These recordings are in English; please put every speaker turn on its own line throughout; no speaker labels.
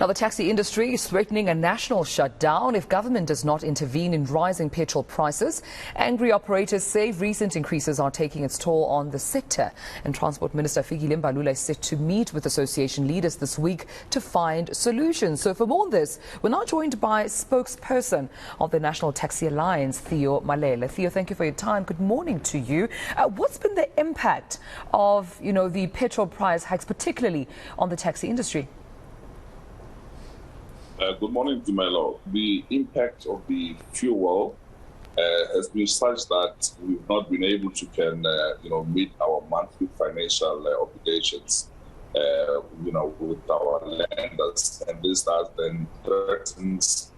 Now, the taxi industry is threatening a national shutdown if government does not intervene in rising petrol prices. Angry operators say recent increases are taking its toll on the sector. And Transport Minister Fikile Mbalula is set to meet with association leaders this week to find solutions. So for more on this, we're now joined by spokesperson of the National Taxi Alliance, Theo Malele. Theo, thank you for your time. Good morning to you. What's been the impact of, the petrol price hikes, particularly on the taxi industry?
Good morning, Tumelo. The impact of the fuel has been such that we've not been able to meet our monthly financial obligations, with our lenders, and this has then threatens,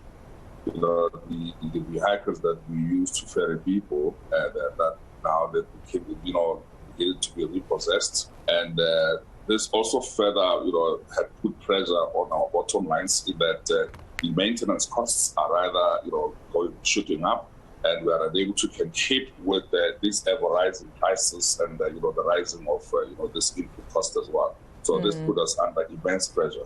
the vehicles that we use to ferry people that now that begin to be repossessed, and this also further, had put pressure on our bottom lines in that the maintenance costs are rather, shooting up, and we are unable to keep with these ever-rising prices and, the rising of this input cost as well. So this put us under immense pressure.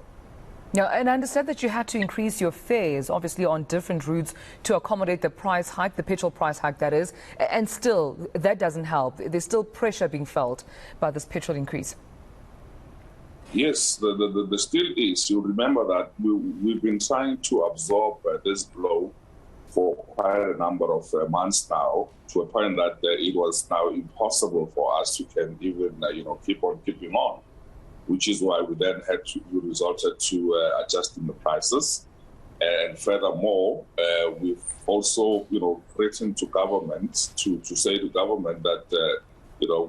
Yeah, and I understand that you had to increase your fares, obviously, on different routes to accommodate the price hike, the petrol price hike, that is, and still, that doesn't help. There's still pressure being felt by this petrol increase.
Yes, the still is. You remember that we've been trying to absorb this blow for quite a number of months now, to a point that it was now impossible for us to even keep on keeping on, which is why we then we resorted to adjusting the prices. And furthermore, we've also written to government to say to government that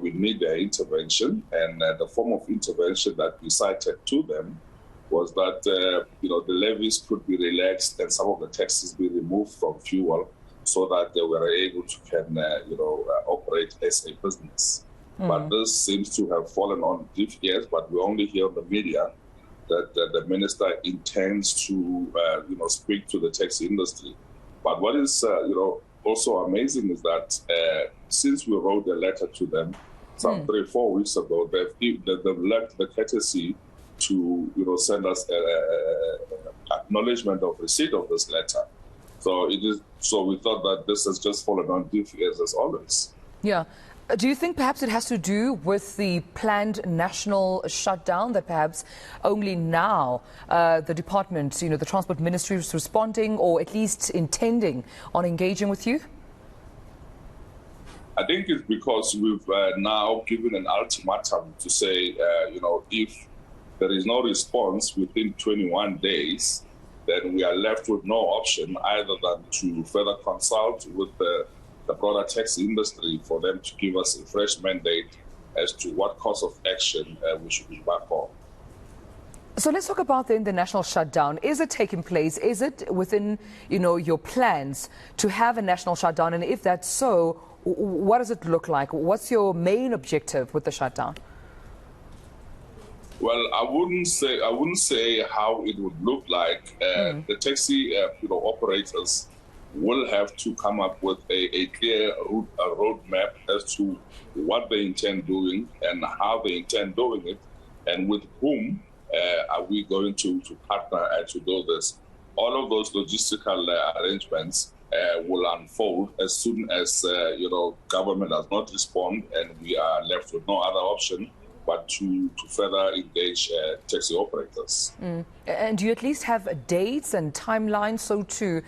we need their intervention, and the form of intervention that we cited to them was that, the levies could be relaxed and some of the taxes be removed from fuel so that they were able to operate as a business. But this seems to have fallen on deaf ears, but we only hear on the media that the minister intends to, speak to the taxi industry. But what is, also amazing is that since we wrote a letter to them some 3-4 weeks ago, they've left the courtesy to send us acknowledgement of receipt of this letter. So we thought that this has just fallen on deaf ears as always.
Yeah. Do you think perhaps it has to do with the planned national shutdown, that perhaps only now the department, the Transport Ministry is responding, or at least intending on engaging with you?
I think it's because we've now given an ultimatum to say, if there is no response within 21 days, then we are left with no option either than to further consult with the broader taxi industry for them to give us a fresh mandate as to what course of action we should embark on.
So let's talk about the national shutdown. Is it taking place? Is it within, your plans to have a national shutdown? And if that's so, what does it look like? What's your main objective with the shutdown?
Well, I wouldn't say how it would look like. The taxi operators will have to come up with a clear roadmap as to what they intend doing and how they intend doing it, and with whom are we going to partner and to do this. All of those logistical arrangements will unfold as soon as government does not respond, and we are left with no other option but to further engage taxi operators.
And do you at least have dates and timelines so to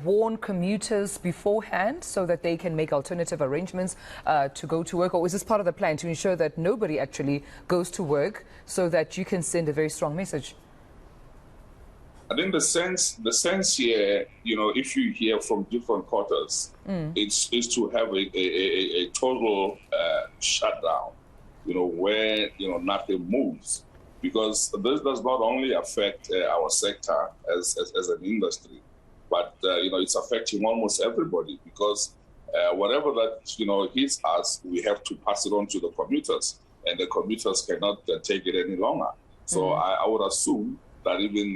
warn commuters beforehand so that they can make alternative arrangements to go to work? Or is this part of the plan to ensure that nobody actually goes to work so that you can send a very strong message?
I think the sense here, if you hear from different quarters, it's to have a total shutdown, where, nothing moves, because this does not only affect our sector as an industry, but, it's affecting almost everybody, because whatever that, hits us, we have to pass it on to the commuters, and the commuters cannot take it any longer. So I would assume that even,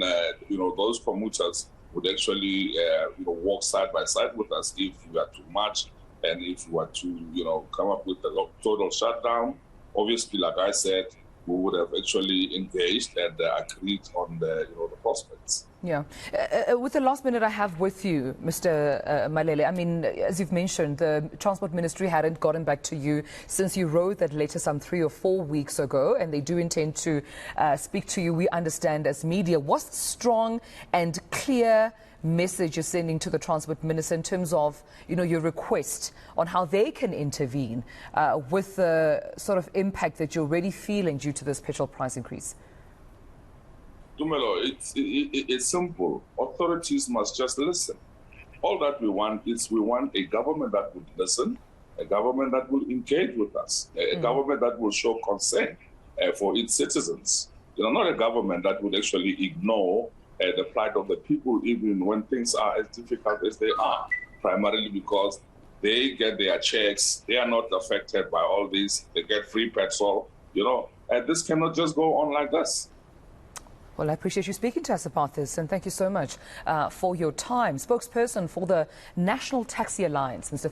those commuters would actually, walk side by side with us if we are to march, and if we were to, come up with a total shutdown. Obviously, like I said, we would have actually engaged and agreed on the prospects.
Yeah. With the last minute I have with you, Mr. Malele, I mean, as you've mentioned, the Transport Ministry hadn't gotten back to you since you wrote that letter some 3 or 4 weeks ago, and they do intend to speak to you, we understand, as media. What's the strong and clear message you're sending to the Transport Minister in terms of, your request on how they can intervene with the sort of impact that you're already feeling due to this petrol price increase?
Tumelo, it's simple. Authorities must just listen. All that we want is we want a government that would listen, a government that will engage with us, a government that will show concern for its citizens. Not a government that would actually ignore the plight of the people, even when things are as difficult as they are, primarily because they get their checks, they are not affected by all this, they get free petrol, and this cannot just go on like this.
Well, I appreciate you speaking to us about this, and thank you so much for your time. Spokesperson for the National Taxi Alliance, Mr.